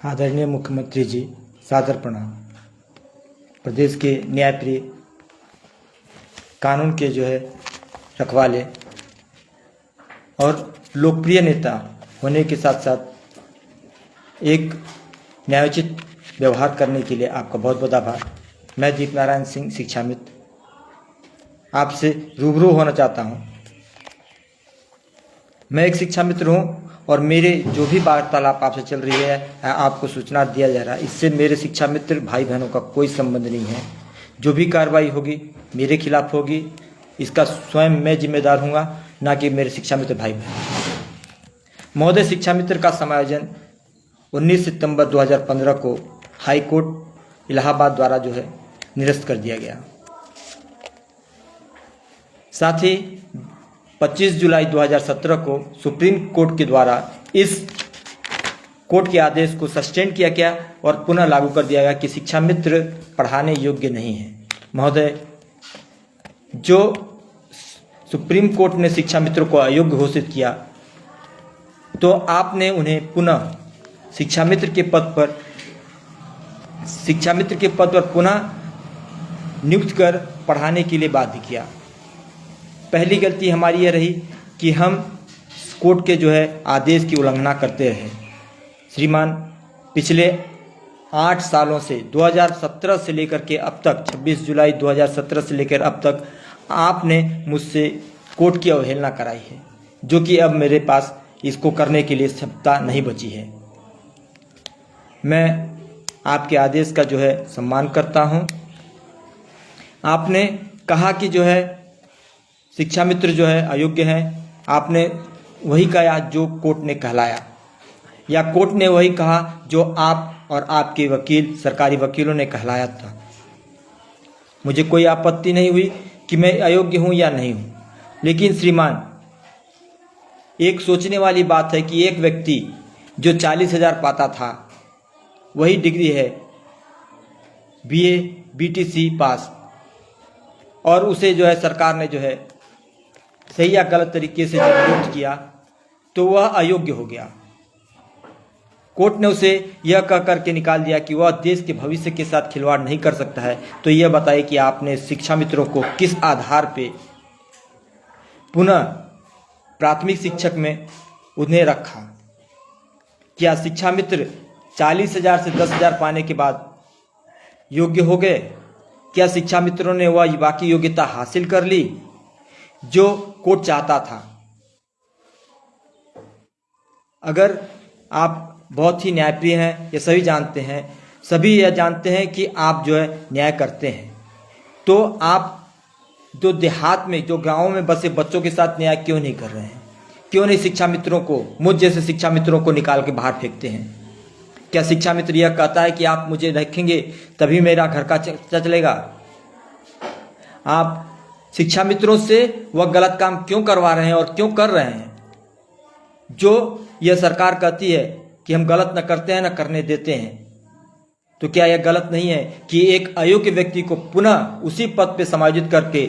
आदरणीय मुख्यमंत्री जी, सादर प्रणाम। प्रदेश के न्यायप्रिय, कानून के रखवाले और लोकप्रिय नेता होने के साथ साथ एक न्यायोचित व्यवहार करने के लिए आपका बहुत बहुत आभार। मैं दीप नारायण सिंह, शिक्षा मित्र, आपसे रूबरू होना चाहता हूं। मैं एक शिक्षा मित्र हूं और मेरे जो भी वार्तालाप आपसे चल रही है आपको सूचना दिया जा रहा है, इससे मेरे शिक्षा मित्र भाई बहनों का कोई संबंध नहीं है। जो भी कार्रवाई होगी मेरे खिलाफ होगी, इसका स्वयं मैं जिम्मेदार हूँगा, ना कि मेरे शिक्षा मित्र भाई बहन। महोदय, शिक्षा मित्र का समायोजन 19 सितंबर 2015 को हाई कोर्ट इलाहाबाद द्वारा निरस्त कर दिया गया। साथ ही 25 जुलाई 2017 को सुप्रीम कोर्ट के द्वारा इस कोर्ट के आदेश को सस्टेंड किया गया और पुनः लागू कर दिया गया कि शिक्षा मित्र पढ़ाने योग्य नहीं है। महोदय, जो सुप्रीम कोर्ट ने शिक्षा मित्रों को अयोग्य घोषित किया, तो आपने उन्हें पुनः शिक्षा मित्र के पद पर पुनः नियुक्त कर पढ़ाने के लिए बाध्य किया। पहली गलती हमारी यह रही कि हम कोर्ट के आदेश की उल्लंघना करते रहे। श्रीमान, पिछले 8 सालों से 2017 से लेकर के अब तक 26 जुलाई 2017 से लेकर अब तक आपने मुझसे कोर्ट की अवहेलना कराई है, जो कि अब मेरे पास इसको करने के लिए क्षमता नहीं बची है। मैं आपके आदेश का सम्मान करता हूं। आपने कहा कि शिक्षा मित्र अयोग्य हैं। आपने वही कहा जो कोर्ट ने कहलाया, या कोर्ट ने वही कहा जो आप और आपके वकील, सरकारी वकीलों ने कहलाया था। मुझे कोई आपत्ति नहीं हुई कि मैं अयोग्य हूं या नहीं हूं, लेकिन श्रीमान, एक सोचने वाली बात है कि एक व्यक्ति जो 40,000 पाता था, वही डिग्री है BA BTC पास, और उसे सरकार ने सही या गलत तरीके से नियुक्त किया, तो वह अयोग्य हो गया। कोर्ट ने उसे यह कह करके निकाल दिया कि वह देश के भविष्य के साथ खिलवाड़ नहीं कर सकता है। तो यह बताइए कि आपने शिक्षा मित्रों को किस आधार पे पुनः प्राथमिक शिक्षक में उन्हें रखा? क्या शिक्षा मित्र 40,000 से 10,000 पाने के बाद योग्य हो गए? क्या शिक्षा मित्रों ने वह बाकी योग्यता हासिल कर ली जो कोर्ट चाहता था? अगर आप बहुत ही न्यायप्रिय हैं, ये सभी जानते हैं, सभी यह जानते हैं कि आप न्याय करते हैं, तो आप जो देहात में, जो गांवों में बसे बच्चों के साथ न्याय क्यों नहीं कर रहे हैं? क्यों नहीं शिक्षा मित्रों को, मुझ जैसे शिक्षा मित्रों को निकाल के बाहर फेंकते हैं? क्या शिक्षा मित्र यह कहता है कि आप मुझे रखेंगे तभी मेरा घर का चलेगा? आप शिक्षा मित्रों से वह गलत काम क्यों करवा रहे हैं और क्यों कर रहे हैं? जो यह सरकार कहती है कि हम गलत न करते हैं, न करने देते हैं, तो क्या यह गलत नहीं है कि एक अयोग्य व्यक्ति को पुनः उसी पद पे समायोजित करके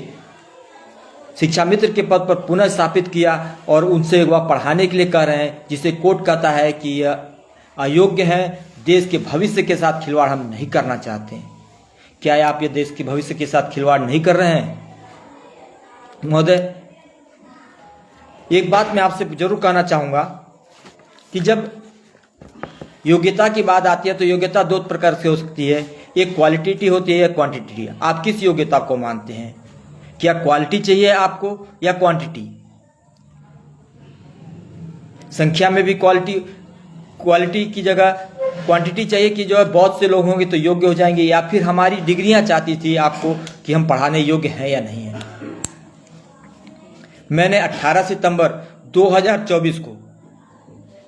शिक्षा मित्र के पद पर पुनः स्थापित किया और उनसे वह पढ़ाने के लिए कह रहे हैं, जिसे कोर्ट कहता है कि यह अयोग्य हैं, देश के भविष्य के साथ खिलवाड़ हम नहीं करना चाहते हैं? क्या आप ये देश के भविष्य के साथ खिलवाड़ नहीं कर रहे हैं? महोदय, एक बात मैं आपसे जरूर कहना चाहूँगा कि जब योग्यता की बात आती है तो योग्यता 2 प्रकार से हो सकती है, एक क्वालिटी होती है या क्वांटिटी। आप किस योग्यता को मानते हैं? क्या क्वालिटी चाहिए आपको या क्वांटिटी? संख्या में भी क्वालिटी की जगह क्वांटिटी चाहिए कि बहुत से लोग होंगे तो योग्य हो जाएंगे, या फिर हमारी डिग्रियां चाहती थी आपको कि हम पढ़ाने योग्य हैं या नहीं हैं? मैंने 18 सितंबर 2024 को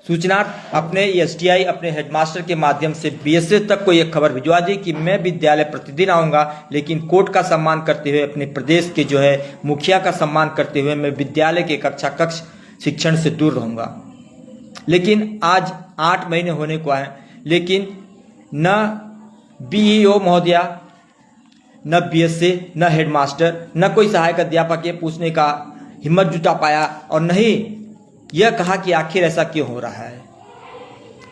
सूचना अपने STI, अपने हेडमास्टर के माध्यम से BSS तक को यह खबर भिजवा दी कि मैं विद्यालय प्रतिदिन आऊँगा, लेकिन कोर्ट का सम्मान करते हुए, अपने प्रदेश के मुखिया का सम्मान करते हुए मैं विद्यालय के कक्ष शिक्षण से दूर रहूँगा। लेकिन आज 8 महीने होने को आए, लेकिन न BEO महोदया, न BSA, न हेडमास्टर, न कोई सहायक अध्यापक ये पूछने का हिम्मत जुटा पाया, और न ही यह कहा कि आखिर ऐसा क्यों हो रहा है।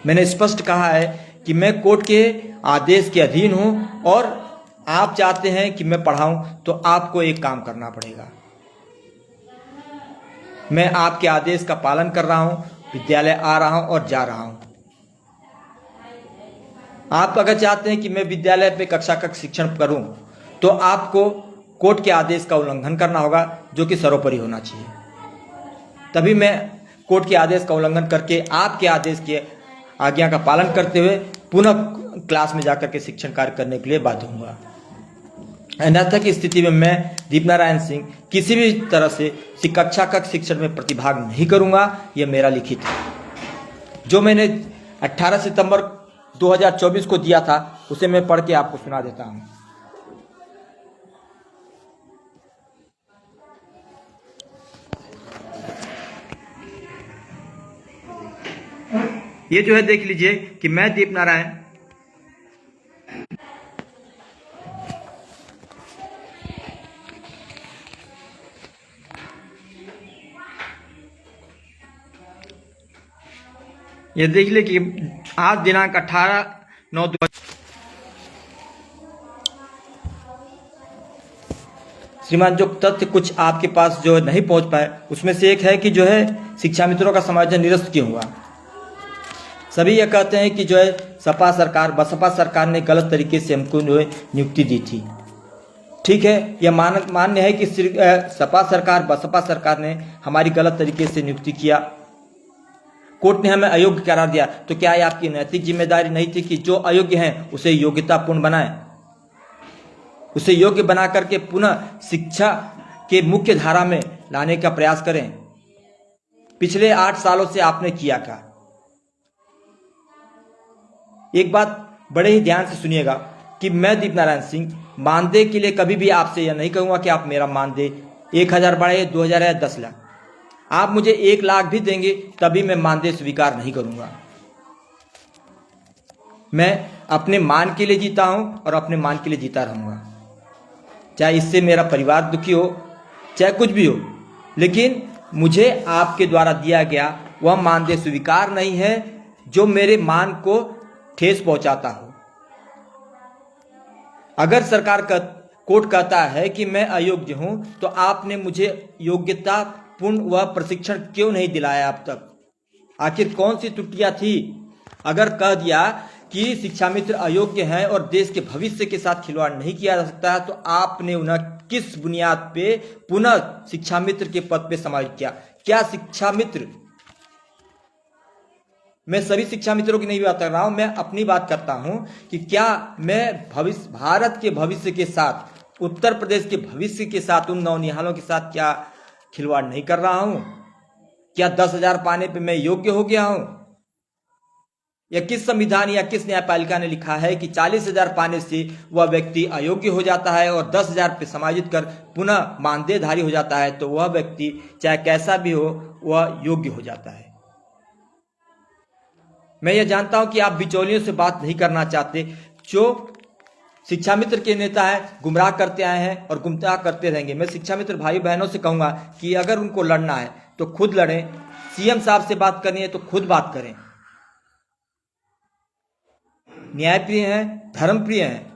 मैंने स्पष्ट कहा है कि मैं कोर्ट के आदेश के अधीन हूं और आप चाहते हैं कि मैं पढ़ाऊं, तो आपको एक काम करना पड़ेगा। मैं आपके आदेश का पालन कर रहा हूं, विद्यालय आ रहा हूं और जा रहा हूं। आप अगर चाहते हैं कि मैं विद्यालय पे कक्षा का शिक्षण करूं, तो आपको कोर्ट के आदेश का उल्लंघन करना होगा, जो कि सर्वोपरि होना चाहिए। तभी मैं कोर्ट के आदेश का उल्लंघन करके आपके आदेश की आज्ञा का पालन करते हुए पुनः क्लास में जाकर के शिक्षण कार्य करने के लिए बाध्य होऊंगा। अन्यथा की स्थिति में मैं दीपनारायण सिंह किसी भी तरह से कक्षा का शिक्षण में प्रतिभाग नहीं करूंगा। यह मेरा लिखित है, जो मैंने 18 सितंबर 2024 को दिया था, उसे मैं पढ़ के आपको सुना देता हूं। ये जो है देख लीजिए कि मैं दीपनारायण ये देख लीजिए कि आज दिनांक 18/9/2000 श्रीमान, जो तथ्य कुछ आपके पास जो नहीं पहुंच पाए, उसमें से एक है कि जो है शिक्षा मित्रों का समायोजन निरस्त क्यों हुआ। सभी ये कहते हैं कि जो है सपा सरकार, बसपा सरकार ने गलत तरीके से हमको जो है नियुक्ति दी थी। ठीक है, यह मान्य है कि सपा सरकार, बसपा सरकार ने हमारी गलत तरीके से नियुक्ति किया, कोर्ट ने हमें अयोग्य करार दिया। तो क्या यह आपकी नैतिक जिम्मेदारी नहीं थी कि जो अयोग्य हैं उसे योग्यतापूर्ण बनाएं, उसे योग्य बना करके पुनः शिक्षा के मुख्य धारा में लाने का प्रयास करें। पिछले 8 सालों से आपने किया क्या? एक बात बड़े ही ध्यान से सुनिएगा कि मैं दीपनारायण सिंह मानदेय के लिए कभी भी आपसे यह नहीं कहूंगा कि आप मेरा मानदेय 1000 बढ़ाइए, 2000 या 10 लाख। आप मुझे 1 लाख भी देंगे तभी मैं मानदेय स्वीकार नहीं करूंगा। मैं अपने मान के लिए जीता हूं और अपने मान के लिए जीता रहूंगा, चाहे इससे मेरा परिवार दुखी हो, चाहे कुछ भी हो, लेकिन मुझे आपके द्वारा दिया गया वह मानदेय स्वीकार नहीं है जो मेरे मान को ठेस पहुंचाता हो। अगर सरकार का कोर्ट कहता है कि मैं अयोग्य हूं, तो आपने मुझे योग्यता पूर्ण वह प्रशिक्षण क्यों नहीं दिलाया अब तक? आखिर कौन सी त्रुटियां थी? अगर कह दिया कि शिक्षा मित्र अयोग्य हैं और देश के भविष्य के साथ खिलवाड़ नहीं किया जा सकता है, तो आपने उन्हें किस बुनियाद पे पुनः शिक्षा मित्र के पद पे समायोजित किया? क्या शिक्षा मित्र, मैं सभी शिक्षा मित्रों की नहीं बात कर रहा हूं, मैं अपनी बात करता हूं कि क्या मैं भारत के भविष्य के साथ, उत्तर प्रदेश के भविष्य के साथ, उन नौनिहालों के साथ क्या खिलवाड़ नहीं कर रहा हूं? क्या 10,000 पाने पे मैं योग्य हो गया हूं? या किस संविधान या किस न्यायपालिका ने लिखा है कि 40,000 पाने से वह व्यक्ति अयोग्य हो जाता है और 10,000 पे समायोजित कर पुनः मानदेयधारी हो जाता है, तो वह व्यक्ति चाहे कैसा भी हो वह योग्य हो जाता है। मैं यह जानता हूं कि आप बिचौलियों से बात नहीं करना चाहते। जो शिक्षा मित्र के नेता हैं गुमराह करते आए हैं और गुमराह करते रहेंगे। मैं शिक्षा मित्र भाई बहनों से कहूंगा कि अगर उनको लड़ना है तो खुद लड़ें, सीएम साहब से बात करनी है तो खुद बात करें। न्यायप्रिय हैं, धर्मप्रिय हैं,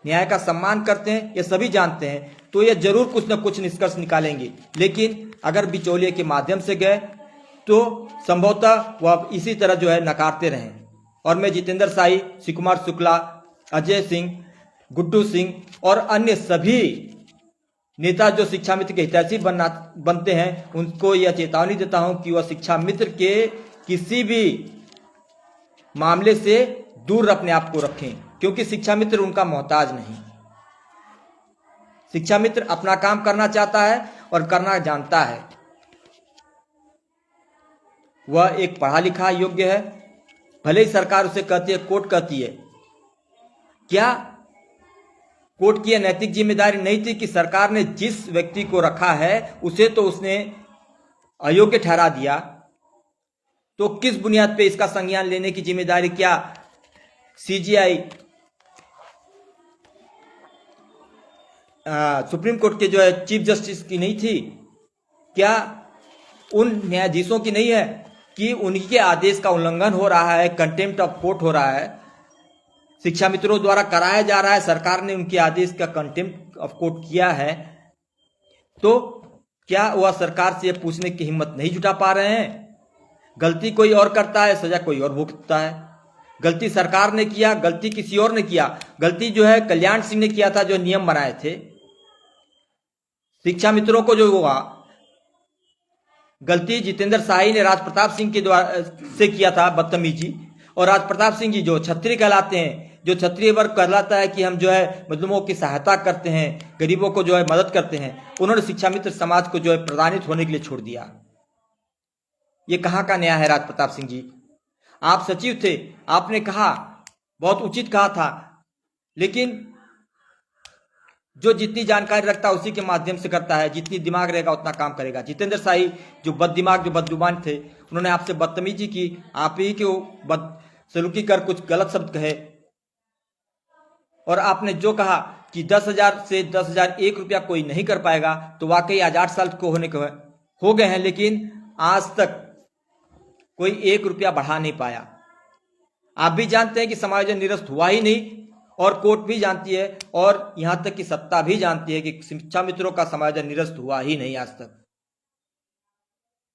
न्याय का सम्मान करते हैं, ये सभी जानते हैं, तो ये जरूर कुछ न कुछ निष्कर्ष निकालेंगे। लेकिन अगर बिचौलिए के माध्यम से गए तो संभवतः वह इसी तरह जो है नकारते रहें। और मैं जितेंद्र साई, शिव कुमार शुक्ला, अजय सिंह, गुड्डू सिंह और अन्य सभी नेता जो शिक्षा मित्र के हितैषी बनते हैं, उनको यह चेतावनी देता हूं कि वह शिक्षा मित्र के किसी भी मामले से दूर अपने आप को रखें, क्योंकि शिक्षा मित्र उनका मोहताज नहीं। शिक्षा मित्र अपना काम करना चाहता है और करना जानता है। वह एक पढ़ा लिखा योग्य है, भले ही सरकार उसे कहती है, कोर्ट कहती है। क्या कोर्ट की यह नैतिक जिम्मेदारी नहीं थी कि सरकार ने जिस व्यक्ति को रखा है उसे तो उसने अयोग्य ठहरा दिया, तो किस बुनियाद पे इसका संज्ञान लेने की जिम्मेदारी क्या सीजीआई सुप्रीम कोर्ट के जो है चीफ जस्टिस की नहीं थी? क्या उन न्यायाधीशों की नहीं है? कि उनके आदेश का उल्लंघन हो रहा है, कंटेम्प्ट ऑफ कोर्ट हो रहा है, शिक्षा मित्रों द्वारा कराया जा रहा है, सरकार ने उनके आदेश का कंटेम्प्ट ऑफ कोर्ट किया है, तो क्या वह सरकार से पूछने की हिम्मत नहीं जुटा पा रहे हैं? गलती कोई और करता है, सजा कोई और भुगतता है। गलती सरकार ने किया, गलती किसी और ने किया। गलती जो है कल्याण सिंह ने किया था, जो नियम बनाए थे। शिक्षा मित्रों को जो हुआ, गलती जितेंद्र शाही ने राज प्रताप सिंह के द्वारा से किया था, बदतमीजी। और राज प्रताप सिंह जी जो क्षत्रिय कहलाते हैं, जो क्षत्रिय वर्ग कहलाता है कि हम जो है मजलूमों की सहायता करते हैं, गरीबों को जो है मदद करते हैं, उन्होंने शिक्षा मित्र समाज को जो है प्रताड़ित होने के लिए छोड़ दिया। ये कहाँ का न्याय है राज प्रताप सिंह जी? आप सचिव थे, आपने कहा, बहुत उचित कहा था, लेकिन जो जितनी जानकारी रखता है उसी के माध्यम से करता है, जितनी दिमाग रहेगा उतना काम करेगा। जितेंद्र शाही जो बददिमाग, जो बदजुबान थे, उन्होंने आपसे बदतमीजी की, आप ही के बदसलूकी कर कुछ गलत शब्द कहे, और आपने जो कहा कि 10,000 से 10,001 रुपया कोई नहीं कर पाएगा, तो वाकई आज 8 साल को होने के हो गए हैं, लेकिन आज तक कोई 1 रुपया बढ़ा नहीं पाया। आप भी जानते हैं कि समायोजन निरस्त हुआ ही नहीं, और कोर्ट भी जानती है, और यहां तक कि सत्ता भी जानती है कि शिक्षा मित्रों का समायोजन निरस्त हुआ ही नहीं आज तक।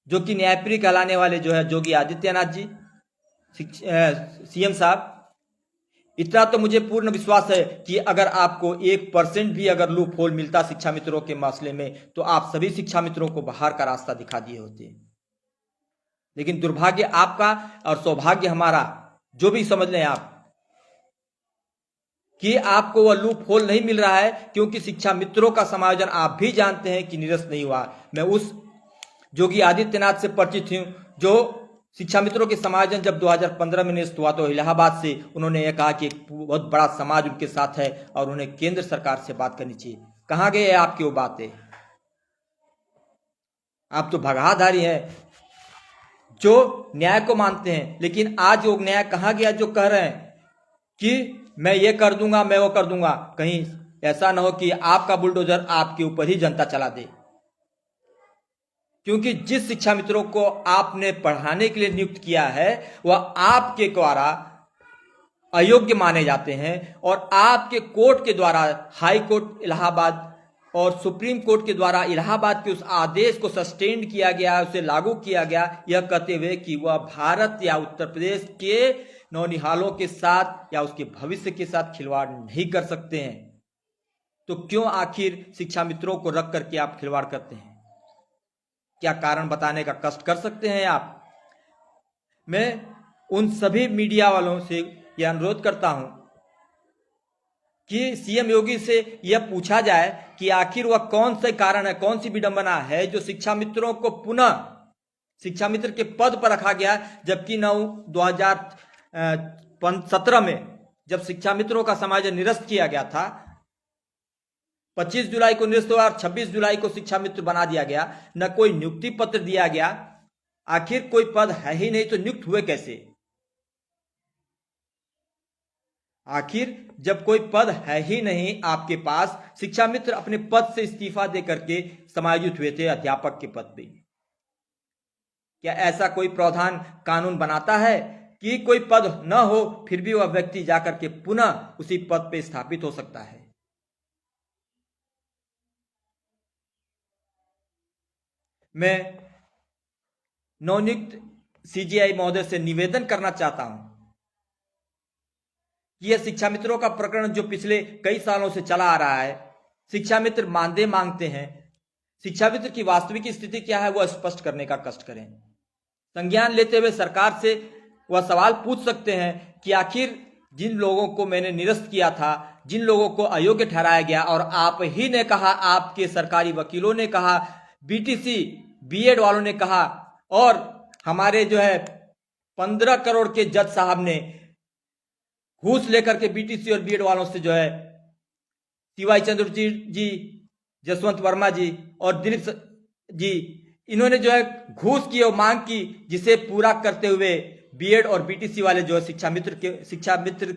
जो कि न्यायप्रिय कहलाने वाले जो है योगी आदित्यनाथ जी, सीएम साहब, इतना तो मुझे पूर्ण विश्वास है कि अगर आपको 1% भी अगर लूप होल मिलता शिक्षा मित्रों के मसले में, तो आप सभी शिक्षा मित्रों को बाहर का रास्ता दिखा दिए होते। लेकिन दुर्भाग्य आपका और सौभाग्य हमारा, जो भी समझ लें आप, कि आपको वह लूप होल नहीं मिल रहा है, क्योंकि शिक्षा मित्रों का समायोजन आप भी जानते हैं कि निरस्त नहीं हुआ। मैं उस योगी आदित्यनाथ से परिचित हूं, जो शिक्षा मित्रों के समायोजन जब 2015 में निरस्त हुआ, तो इलाहाबाद से उन्होंने यह कहा कि एक बहुत बड़ा समाज उनके साथ है और उन्हें केंद्र सरकार से बात करनी चाहिए। कहां गए आपकी वो बातें? आप तो भगाधारी हैं, जो न्याय को मानते हैं, लेकिन आज वो न्याय कहां गया जो कह रहे हैं कि मैं ये कर दूंगा, मैं वो कर दूंगा। कहीं ऐसा ना हो कि आपका बुलडोजर आपके ऊपर ही जनता चला दे, क्योंकि जिस शिक्षा मित्रों को आपने पढ़ाने के लिए नियुक्त किया है, वह आपके द्वारा अयोग्य माने जाते हैं, और आपके कोर्ट के द्वारा, हाई कोर्ट इलाहाबाद और सुप्रीम कोर्ट के द्वारा इलाहाबाद के उस आदेश को सस्टेन किया गया, उसे लागू किया गया, यह कहते हुए कि वह भारत या उत्तर प्रदेश के नौनिहालों के साथ या उसके भविष्य के साथ खिलवाड़ नहीं कर सकते हैं। तो क्यों आखिर शिक्षा मित्रों को रख करके आप खिलवाड़ करते हैं? क्या कारण बताने का कष्ट कर सकते हैं आप? मैं उन सभी मीडिया वालों से यह अनुरोध करता हूं कि सीएम योगी से यह पूछा जाए कि आखिर वह कौन से कारण है, कौन सी विडंबना है जो शिक्षा मित्रों को पुनः शिक्षा मित्र के पद पर रखा गया, जबकि 2017 में जब शिक्षा मित्रों का समायोजन निरस्त किया गया था, 25 जुलाई को निरस्त हुआ और 26 जुलाई को शिक्षा मित्र बना दिया गया, न कोई नियुक्ति पत्र दिया गया। आखिर कोई पद है ही नहीं तो नियुक्त हुए कैसे? आखिर जब कोई पद है ही नहीं आपके पास, शिक्षा मित्र अपने पद से इस्तीफा दे करके समायोजित हुए थे अध्यापक के पद पे। क्या ऐसा कोई प्रावधान कानून बनाता है कि कोई पद न हो फिर भी वह व्यक्ति जाकर के पुनः उसी पद पे स्थापित हो सकता है? मैं नवनियुक्त सीजीआई महोदय से निवेदन करना चाहता हूं कि यह शिक्षा मित्रों का प्रकरण जो पिछले कई सालों से चला आ रहा है, शिक्षा मित्र मानदेय मांगते हैं, शिक्षा मित्र की वास्तविक स्थिति क्या है वह स्पष्ट करने का कष्ट करें। संज्ञान लेते हुए सरकार से वह सवाल पूछ सकते हैं कि आखिर जिन लोगों को मैंने निरस्त किया था, जिन लोगों को अयोग्य ठहराया गया, और आप ही ने कहा, आपके सरकारी वकीलों ने कहा, बीटीसी बीएड वालों ने कहा, और हमारे जो है 15 करोड़ के जज साहब ने घूस लेकर के बीटीसी और बीएड वालों से जो है टीवाई चंद्रचूड़ जी, जसवंत वर्मा जी और दिलीप जी, इन्होंने जो है घूस की और मांग की, जिसे पूरा करते हुए बीएड और बीटीसी वाले जो है शिक्षा मित्र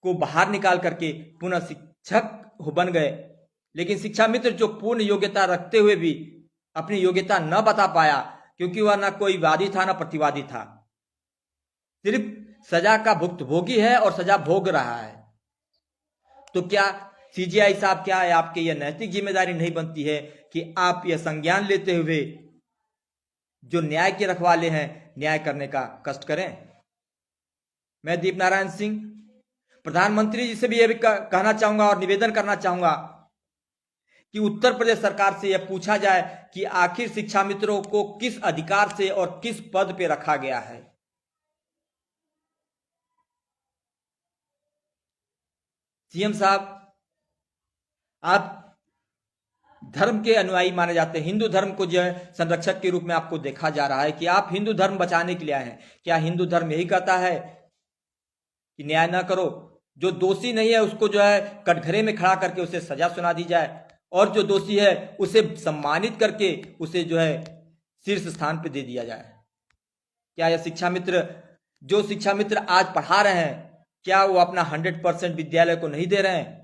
को बाहर निकाल करके पुनः शिक्षक बन गए। लेकिन शिक्षा मित्र जो पूर्ण योग्यता रखते हुए भी अपनी योग्यता न बता पाया, क्योंकि वह ना कोई वादी था ना प्रतिवादी था, सिर्फ सजा का भुक्तभोगी है और सजा भोग रहा है। तो क्या सीजीआई साहब, क्या है आपकी यह नैतिक जिम्मेदारी नहीं बनती है कि आप यह संज्ञान लेते हुए जो न्याय के रखवाले हैं न्याय करने का कष्ट करें? मैं दीप नारायण सिंह प्रधानमंत्री जी से भी यह भी कहना चाहूंगा और निवेदन करना चाहूंगा कि उत्तर प्रदेश सरकार से यह पूछा जाए कि आखिर शिक्षा मित्रों को किस अधिकार से और किस पद पे रखा गया है। सीएम साहब, आप धर्म के अनुयायी माने जाते हैं, हिंदू धर्म को जो है संरक्षक के रूप में आपको देखा जा रहा है कि आप हिंदू धर्म बचाने के लिए आए हैं। क्या हिंदू धर्म यही कहता है कि न्याय ना करो, जो दोषी नहीं है उसको जो है कटघरे में खड़ा करके उसे सजा सुना दी जाए, और जो दोषी है उसे सम्मानित करके उसे जो है शीर्ष स्थान पर दे दिया जाए? क्या यह शिक्षा मित्र, जो शिक्षा मित्र आज पढ़ा रहे हैं, क्या वो अपना 100% विद्यालय को नहीं दे रहे हैं?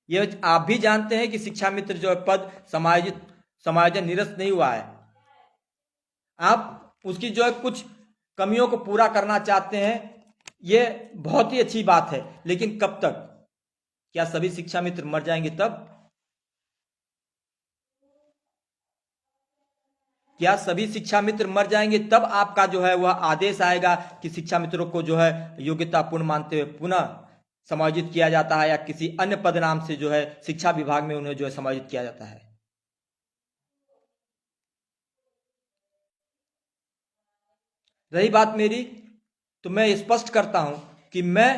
ये आप भी जानते हैं कि शिक्षा मित्र जो पद समायोजन निरस्त नहीं हुआ है। आप उसकी जो है कुछ कमियों को पूरा करना चाहते हैं, ये बहुत ही अच्छी बात है, लेकिन कब तक? क्या सभी शिक्षा मित्र मर जाएंगे तब? क्या सभी शिक्षा मित्र मर जाएंगे तब आपका जो है वह आदेश आएगा कि शिक्षा मित्रों को जो है योग्यतापूर्ण मानते हुए पुनः समायोजित किया जाता है, या किसी अन्य पद नाम से जो है शिक्षा विभाग में उन्हें जो है समायोजित किया जाता है? रही बात मेरी, तो मैं स्पष्ट करता हूं कि मैं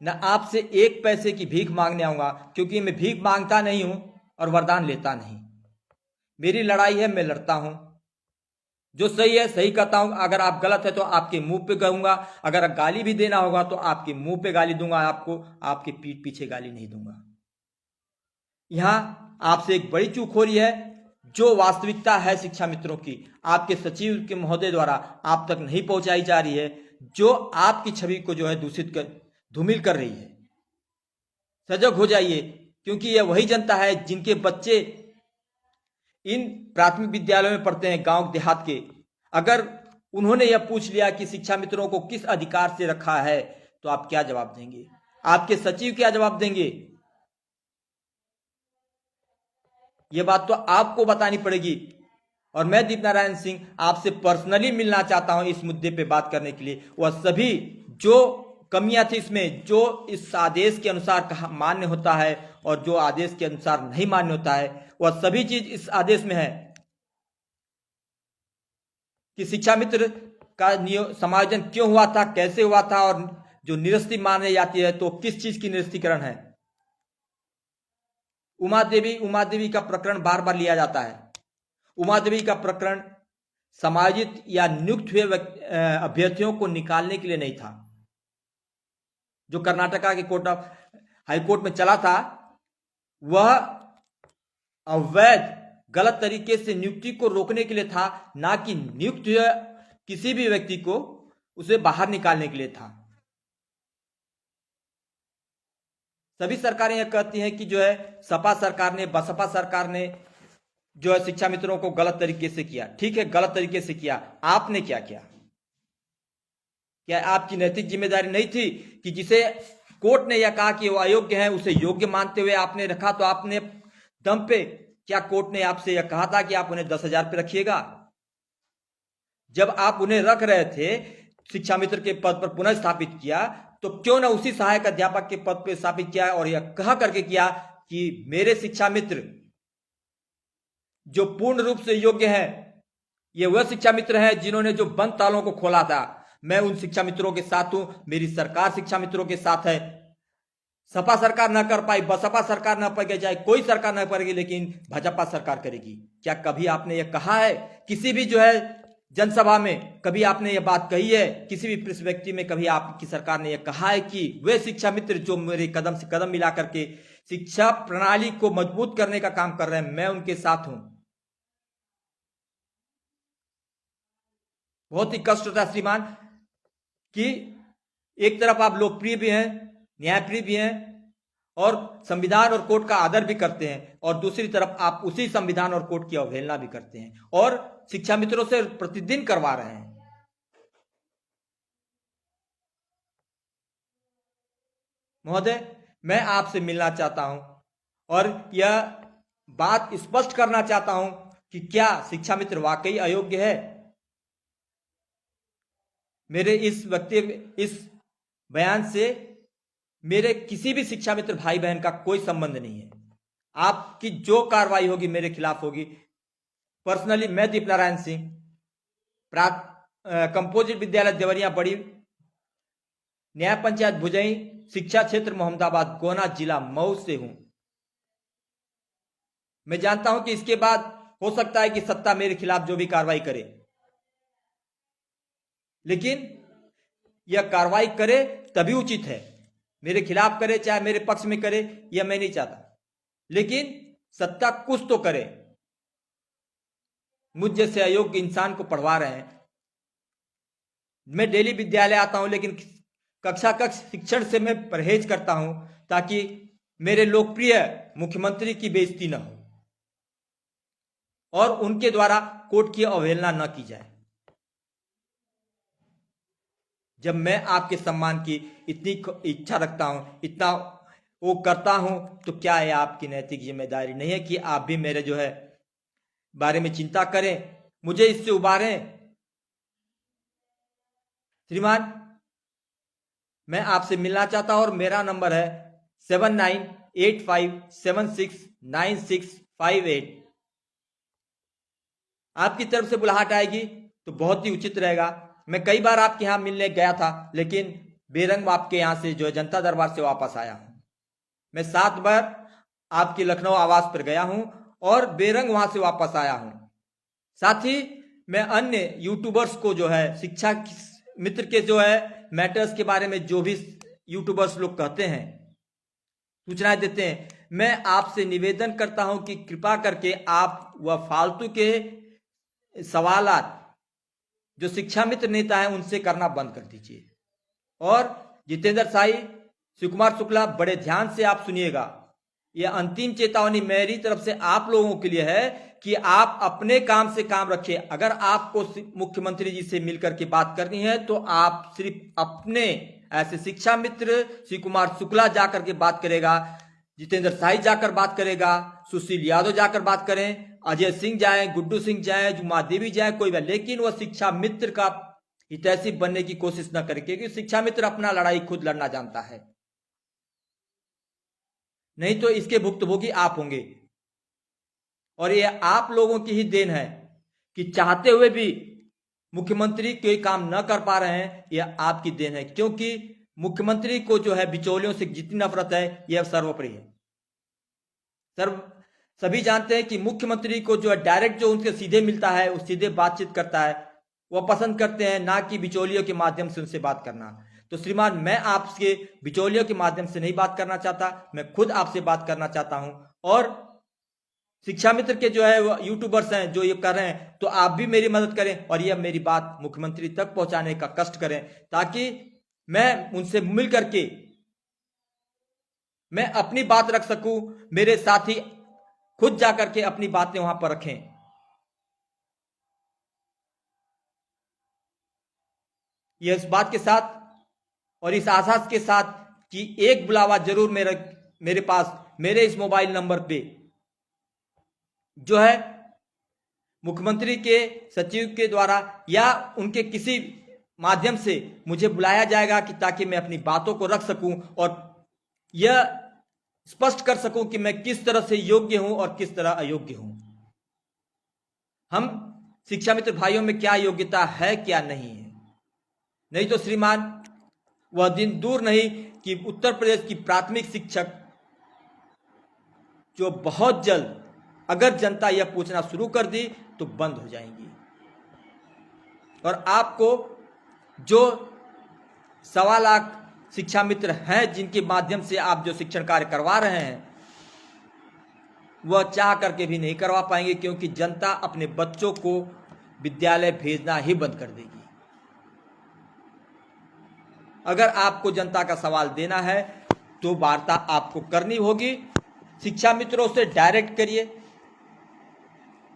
न आपसे एक पैसे की भीख मांगने आऊंगा, क्योंकि मैं भीख मांगता नहीं हूं और वरदान लेता नहीं। मेरी लड़ाई है, मैं लड़ता हूं, जो सही है सही कहता हूं। अगर आप गलत है तो आपके मुंह पे कहूंगा, अगर गाली भी देना होगा तो आपके मुंह पे गाली दूंगा, आपको आपके पीठ पीछे गाली नहीं दूंगा। यहां आपसे एक बड़ी चूक हो रही है, जो वास्तविकता है शिक्षा मित्रों की आपके सचिव के महोदय द्वारा आप तक नहीं पहुंचाई जा रही है, जो आपकी छवि को जो है दूषित कर, धूमिल कर रही है। सजग हो जाइए, क्योंकि यह वही जनता है जिनके बच्चे इन प्राथमिक विद्यालयों में पढ़ते हैं, गांव देहात के। अगर उन्होंने यह पूछ लिया कि शिक्षा मित्रों को किस अधिकार से रखा है, तो आप क्या जवाब देंगे? आपके सचिव क्या जवाब देंगे? यह बात तो आपको बतानी पड़ेगी। और मैं दीप नारायण सिंह आपसे पर्सनली मिलना चाहता हूं इस मुद्दे पे बात करने के लिए। वह सभी जो कमियां थी इसमें, जो इस आदेश के अनुसार मान्य होता है और जो आदेश के अनुसार नहीं मान्य होता है, वह सभी चीज इस आदेश में है कि शिक्षा मित्र का समायोजन क्यों हुआ था, कैसे हुआ था, और जो निरस्ती मानी जाती है तो किस चीज की निरस्तीकरण है। उमा देवी का प्रकरण बार बार लिया जाता है। उमा देवी का प्रकरण समायोजित या नियुक्त हुए अभ्यर्थियों को निकालने के लिए नहीं था। जो कर्नाटका के हाईकोर्ट में चला था, वह अवैध गलत तरीके से नियुक्ति को रोकने के लिए था, ना कि नियुक्त हुए किसी भी व्यक्ति को उसे बाहर निकालने के लिए था। सभी सरकारें यह कहती हैं कि जो है सपा सरकार ने, बसपा सरकार ने जो है शिक्षा मित्रों को गलत तरीके से किया। ठीक है, गलत तरीके से किया, आपने क्या किया? क्या आपकी नैतिक जिम्मेदारी नहीं थी कि जिसे कोर्ट ने यह कहा कि वो अयोग्य है, उसे योग्य मानते हुए आपने रखा? तो आपने दम पे, क्या कोर्ट ने आपसे यह कहा था कि आप उन्हें 10,000 पे रखिएगा? जब आप उन्हें रख रहे थे, शिक्षा मित्र के पद पर पुनः स्थापित किया, तो क्यों ना उसी सहायक अध्यापक के पद पर स्थापित किया और यह कह करके किया कि मेरे शिक्षा मित्र जो पूर्ण रूप से योग्य है, ये वह शिक्षा मित्र हैं जिन्होंने जो बंद तालों को खोला था। मैं उन शिक्षा मित्रों के साथ हूं, मेरी सरकार शिक्षा मित्रों के साथ है। सपा सरकार न कर पाई, बसपा सरकार न पाई, चाहे कोई सरकार न करेगी, लेकिन भाजपा सरकार करेगी। क्या कभी आपने यह कहा है किसी भी जो है जनसभा में? कभी आपने यह बात कही है किसी भी प्रेस व्यक्ति में? कभी आपकी सरकार ने यह कहा है कि वे शिक्षा मित्र जो मेरे कदम से कदम मिला करके शिक्षा प्रणाली को मजबूत करने का काम कर रहे हैं, मैं उनके साथ हूं? बहुत ही कष्ट होता है श्रीमान कि एक तरफ आप लोकप्रिय भी हैं, न्यायप्रिय भी हैं, और संविधान और कोर्ट का आदर भी करते हैं, और दूसरी तरफ आप उसी संविधान और कोर्ट की अवहेलना भी करते हैं और शिक्षा मित्रों से प्रतिदिन करवा रहे हैं। महोदय, मैं आपसे मिलना चाहता हूं और यह बात स्पष्ट करना चाहता हूं कि क्या शिक्षा मित्र वाकई अयोग्य है। मेरे इस बयान से मेरे किसी भी शिक्षा मित्र भाई बहन का कोई संबंध नहीं है। आपकी जो कार्रवाई होगी मेरे खिलाफ होगी। पर्सनली मैं दीप नारायण सिंह, कंपोजिट विद्यालय देवरिया बड़ी, न्याय पंचायत भुजई, शिक्षा क्षेत्र मोहम्मदाबाद, गोना जिला मऊ से हूं। मैं जानता हूं कि इसके बाद हो सकता है कि सत्ता मेरे खिलाफ जो भी कार्रवाई करे, लेकिन यह कार्रवाई करे तभी उचित है। मेरे खिलाफ करे चाहे मेरे पक्ष में करे, यह मैं नहीं चाहता, लेकिन सत्ता कुछ तो करे। मुझ जैसे अयोग्य इंसान को पढ़वा रहे हैं। मैं डेली विद्यालय आता हूं, लेकिन कक्षा कक्ष शिक्षण से मैं परहेज करता हूं ताकि मेरे लोकप्रिय मुख्यमंत्री की बेइज्जती न हो और उनके द्वारा कोर्ट की अवहेलना न की जाए। जब मैं आपके सम्मान की इतनी इच्छा रखता हूं, इतना वो करता हूं, तो क्या है आपकी नैतिक जिम्मेदारी नहीं है कि आप भी मेरे जो है बारे में चिंता करें, मुझे इससे उबारें। श्रीमान, मैं आपसे मिलना चाहता हूं और मेरा नंबर है 7985769658। आपकी तरफ से बुलाहट आएगी तो बहुत ही उचित रहेगा। मैं कई बार आपके यहां मिलने गया था, लेकिन बेरंग आपके यहां से जो है जनता दरबार से वापस आया हूं। मैं 7 बार आपके लखनऊ आवास पर गया हूं और बेरंग वहां से वापस आया हूं। साथ ही मैं अन्य यूट्यूबर्स को जो है शिक्षा मित्र के जो है मैटर्स के बारे में जो भी यूट्यूबर्स लोग कहते हैं, सूचनाएं देते हैं, मैं आपसे निवेदन करता हूं कि कृपा करके आप वह फालतू के सवालात जो शिक्षा मित्र नेता है उनसे करना बंद कर दीजिए। और जितेंद्र साई, शिव कुमार शुक्ला, बड़े ध्यान से आप सुनिएगा। यह अंतिम चेतावनी मेरी तरफ से आप लोगों के लिए है कि आप अपने काम से काम रखिए। अगर आपको मुख्यमंत्री जी से मिलकर के बात करनी है तो आप सिर्फ अपने ऐसे शिक्षा मित्र शिव कुमार शुक्ला जाकर के बात करेगा, जितेंद्र साई जाकर बात करेगा, सुशील यादव जाकर बात करें, अजय सिंह जाए, गुड्डू सिंह जाए, जुमा देवी जाए, कोई भी, लेकिन वह शिक्षा मित्र का हितैषी बनने की कोशिश न करे, क्योंकि शिक्षा मित्र अपना लड़ाई खुद लड़ना जानता है। नहीं तो इसके भुक्तभोगी आप होंगे। और यह आप लोगों की ही देन है कि चाहते हुए भी मुख्यमंत्री कोई काम न कर पा रहे हैं। यह आपकी देन है, क्योंकि मुख्यमंत्री को जो है बिचौलियों से जितनी नफरत है यह सर्वोपरि है। सभी जानते हैं कि मुख्यमंत्री को जो है डायरेक्ट जो उनके सीधे मिलता है, वो सीधे बातचीत करता है, वह पसंद करते हैं, ना कि बिचौलियों के माध्यम से उनसे बात करना। तो श्रीमान, मैं आपसे बिचौलियों के माध्यम से नहीं बात करना चाहता, मैं खुद आपसे बात करना चाहता हूं। और शिक्षा मित्र के जो है वो यूट्यूबर्स हैं जो ये कर रहे हैं, तो आप भी मेरी मदद करें और यह मेरी बात मुख्यमंत्री तक पहुंचाने का कष्ट करें, ताकि मैं उनसे मिल करके मैं अपनी बात रख सकूं, मेरे साथी खुद जाकर के अपनी बातें वहां पर रखें। यह इस बात के साथ और इस आशा के साथ कि एक बुलावा जरूर मेरे पास मेरे इस मोबाइल नंबर पे जो है मुख्यमंत्री के सचिव के द्वारा या उनके किसी माध्यम से मुझे बुलाया जाएगा, कि ताकि मैं अपनी बातों को रख सकूं और यह स्पष्ट कर सकूं कि मैं किस तरह से योग्य हूं और किस तरह अयोग्य हूं। हम शिक्षा मित्र भाइयों में क्या योग्यता है क्या नहीं है। नहीं तो श्रीमान, वह दिन दूर नहीं कि उत्तर प्रदेश की प्राथमिक शिक्षक जो बहुत जल्द अगर जनता यह पूछना शुरू कर दी तो बंद हो जाएंगी। और आपको जो 1.25 लाख शिक्षा मित्र हैं जिनके माध्यम से आप जो शिक्षण कार्य करवा रहे हैं, वह चाह करके भी नहीं करवा पाएंगे, क्योंकि जनता अपने बच्चों को विद्यालय भेजना ही बंद कर देगी। अगर आपको जनता का सवाल देना है तो वार्ता आपको करनी होगी। शिक्षा मित्रों से डायरेक्ट करिए,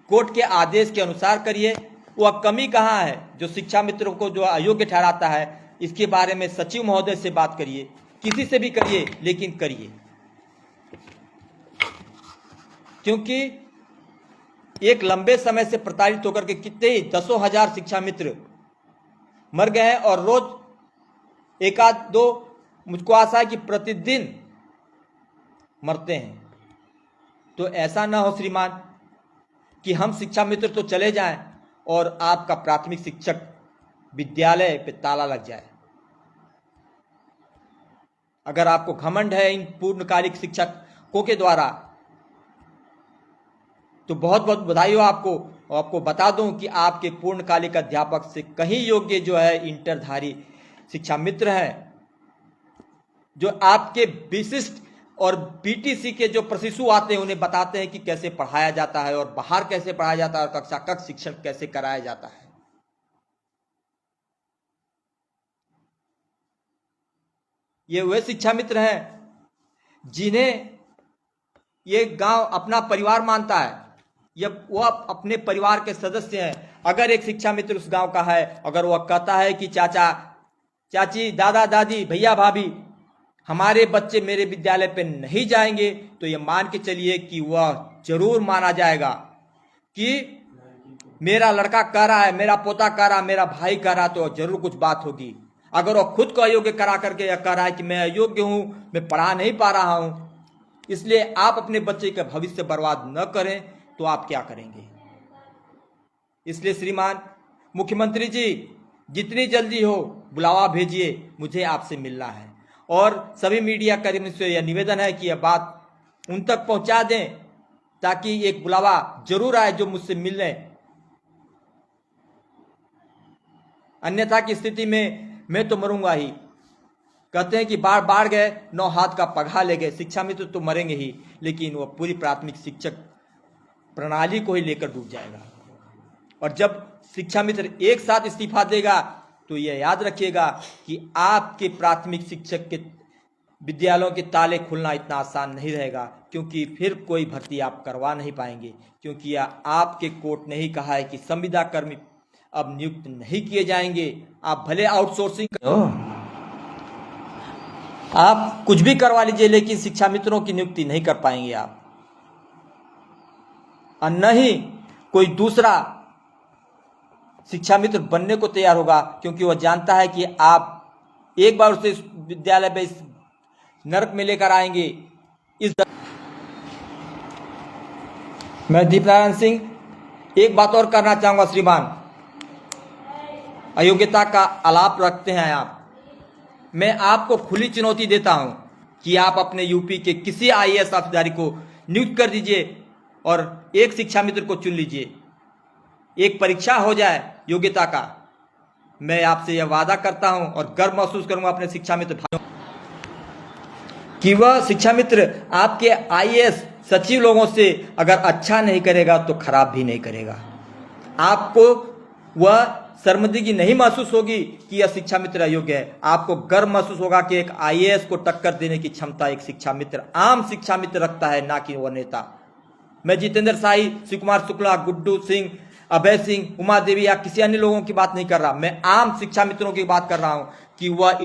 कोर्ट के आदेश के अनुसार करिए। वह कमी कहाँ है जो शिक्षा मित्रों को जो अयोग्य ठहराता है, इसके बारे में सचिव महोदय से बात करिए, किसी से भी करिए, लेकिन करिए। क्योंकि एक लंबे समय से प्रताड़ित होकर के कितने ही दसों हजार शिक्षा मित्र मर गए हैं और रोज एक आध दो, मुझको आशा है कि प्रतिदिन मरते हैं। तो ऐसा ना हो श्रीमान कि हम शिक्षा मित्र तो चले जाएं और आपका प्राथमिक शिक्षक विद्यालय पे ताला लग जाए। अगर आपको घमंड है इन पूर्णकालिक शिक्षकों के द्वारा, तो बहुत बहुत बधाई हो आपको। और आपको बता दूं कि आपके पूर्णकालिक अध्यापक से कहीं योग्य जो है इंटरधारी शिक्षा मित्र हैं, जो आपके विशिष्ट और बीटीसी के जो प्रशिक्षु आते हैं उन्हें बताते हैं कि कैसे पढ़ाया जाता है और बाहर कैसे पढ़ाया जाता है और कक्षा कक्ष शिक्षण कैसे कराया जाता है। ये वे शिक्षा मित्र हैं जिन्हें ये गांव अपना परिवार मानता है, वह अपने परिवार के सदस्य हैं। अगर एक शिक्षा मित्र उस गांव का है, अगर वह कहता है कि चाचा चाची दादा दादी भैया भाभी हमारे बच्चे मेरे विद्यालय पे नहीं जाएंगे, तो ये मान के चलिए कि वह जरूर माना जाएगा कि मेरा लड़का कह रहा है, मेरा पोता कह रहा, मेरा भाई कह रहा, तो जरूर कुछ बात होगी। अगर वह खुद को अयोग्य करा करके यह कह रहा है कि मैं अयोग्य हूं, मैं पढ़ा नहीं पा रहा हूं, इसलिए आप अपने बच्चे का भविष्य बर्बाद न करें, तो आप क्या करेंगे? इसलिए श्रीमान मुख्यमंत्री जी, जितनी जल्दी हो बुलावा भेजिए, मुझे आपसे मिलना है। और सभी मीडिया कर्मियों से यह निवेदन है कि यह बात उन तक पहुंचा दें ताकि एक बुलावा जरूर आए जो मुझसे मिलने। अन्यथा की स्थिति में मैं तो मरूंगा ही। कहते हैं कि बाढ़ बाढ़ गए 9 हाथ का पगहा ले गए। शिक्षा मित्र तो मरेंगे ही, लेकिन वह पूरी प्राथमिक शिक्षक प्रणाली को ही लेकर डूब जाएगा। और जब शिक्षा मित्र एक साथ इस्तीफा देगा, तो यह याद रखिएगा कि आपके प्राथमिक शिक्षक के विद्यालयों के ताले खुलना इतना आसान नहीं रहेगा, क्योंकि फिर कोई भर्ती आप करवा नहीं पाएंगे। क्योंकि यह आपके कोर्ट ने ही कहा है कि संविदा कर्मी अब नियुक्त नहीं किए जाएंगे। आप भले आउटसोर्सिंग करो, आप कुछ भी करवा लीजिए, लेकिन शिक्षा मित्रों की नियुक्ति नहीं कर पाएंगे आप, और न ही कोई दूसरा शिक्षा मित्र बनने को तैयार होगा, क्योंकि वह जानता है कि आप एक बार उसे इस विद्यालय में इस नरक में लेकर आएंगे। मैं दीपनारायण सिंह एक बात और करना चाहूंगा श्रीमान, अयोग्यता का आलाप रखते हैं आप, मैं आपको खुली चुनौती देता हूं कि आप अपने यूपी के किसी आईएएस अधिकारी को नियुक्त कर दीजिए और एक शिक्षा मित्र को चुन लीजिए। एक परीक्षा हो जाए योग्यता का। मैं आपसे यह वादा करता हूं और गर्व महसूस करूंगा अपने शिक्षा मित्र भाइयों कि वह शिक्षा मित्र आपके आईएएस सचिव लोगों से अगर अच्छा नहीं करेगा तो खराब भी नहीं करेगा। आपको वह शर्मिंदगी नहीं महसूस होगी कि यह शिक्षा मित्र अयोग्य है। आपको गर्व महसूस होगा कि एक आईएएस को टक्कर देने की क्षमता एक शिक्षा मित्र, आम शिक्षा मित्र रखता है, ना कि वह नेता। मैं जितेंद्र शाही, शिव कुमार शुक्ला, गुड्डू सिंह, अभय सिंह, उमा देवी या किसी अन्य लोगों की बात नहीं कर रहा। मैं आम शिक्षा मित्रों की बात कर रहा हूं कि वह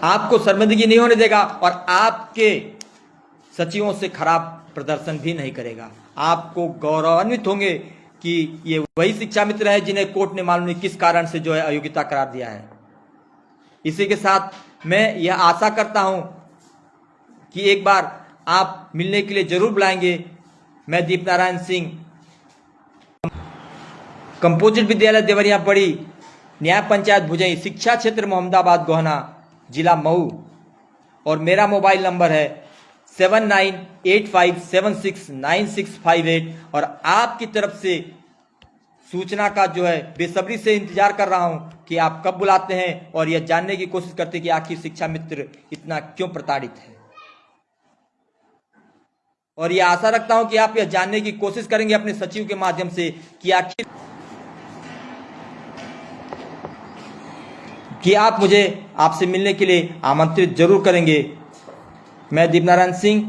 आपको शर्मिंदगी नहीं होने देगा और आपके सचिवों से खराब प्रदर्शन भी नहीं करेगा। आपको गौरवान्वित होंगे कि ये वही शिक्षा मित्र है जिन्हें कोर्ट ने मालूम नहीं किस कारण से जो है अयोग्यता करार दिया है। इसी के साथ मैं यह आशा करता हूं कि एक बार आप मिलने के लिए जरूर बुलाएंगे। मैं दीपनारायण सिंह, कंपोजिट विद्यालय देवरिया बड़ी, न्याय पंचायत भुजई, शिक्षा क्षेत्र मोहम्मदाबाद गोहना, जिला मऊ, और मेरा मोबाइल नंबर है 7985769658 और आपकी तरफ से सूचना का जो है बेसब्री से इंतजार कर रहा हूं कि आप कब बुलाते हैं और यह जानने की कोशिश करते हैं कि आखिर शिक्षा मित्र इतना क्यों प्रताड़ित है। और यह आशा रखता हूं कि आप यह जानने की कोशिश करेंगे अपने सचिव के माध्यम से कि आखिर कि आप मुझे आपसे मिलने के लिए आमंत्रित जरूर करेंगे मैं दीपनारायण सिंह